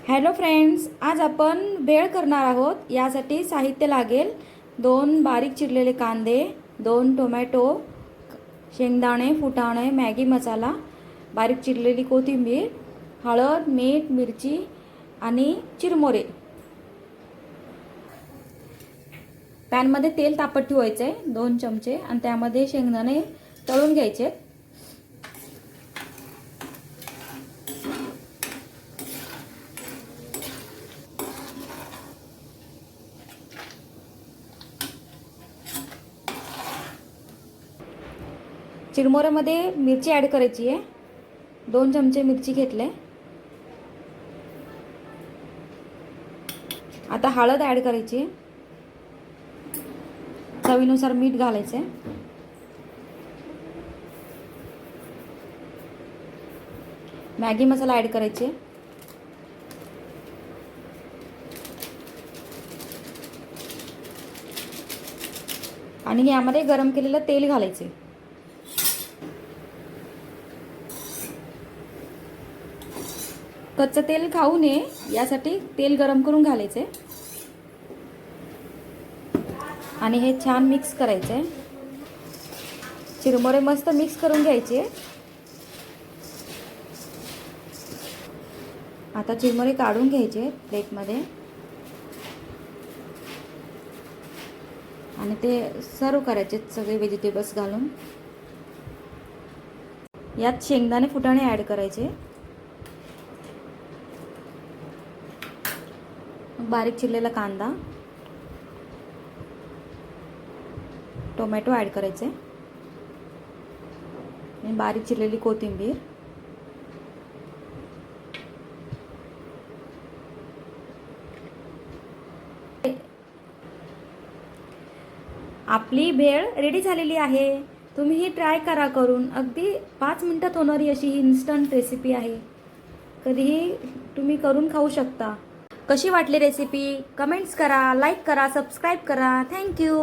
Hello friends, आज आपण भेळ करणार आहोत. यासाठी साहित्य लागेल 2 बारीक चिरलेले कांदे, 2 टोमॅटो, शेंगदाणे, फुटाणे, मॅगी मसाला, बारीक चिरलेली कोथिंबीर, हळद, मीठ, मिरची आणि चिरमुरे. पॅनमध्ये तेल तापत ठेवायचे 2 चमचे आणि त्यामध्ये शेंगदाणे तळून घ्यायचे. चिरमुऱ्यामध्ये मिरची ॲड करायची आहे. 2 चमचे मिरची घेतले. आता हळद ॲड करायची. चवीनुसार मीठ घालायचे. मॅगी मसाला ॲड करायचे. आणि यामध्ये गरम केलेलं तेल घालायचे. कच्चं तेल खाऊ नये यासाठी तेल गरम करून घालायचे आणि हे छान मिक्स करायचे. चिरमुरे मस्त मिक्स करून घ्यायचे. आता चिरमुरे काढून घ्यायचे प्लेटमध्ये आणि ते सर्व करायचे सगळे व्हेजिटेबल्स घालून. यात शेंगदाणे फुटाणे ॲड करायचे. बारीक चिरलेला कांदा, टोमॅटो ॲड करायचे आणि बारीक चिरलेली कोथिंबीर. आपली भेळ रेडी झालेली आहे. तुम्ही ही ट्राय करा करून. अगदी 5 मिनिटात होणारी अशी इन्स्टंट रेसिपी आहे. कधीही तुम्ही करून खाऊ शकता. कशी वाटली रेसिपी कमेंट्स करा, लाईक करा, सबस्क्राईब करा. थँक्यू.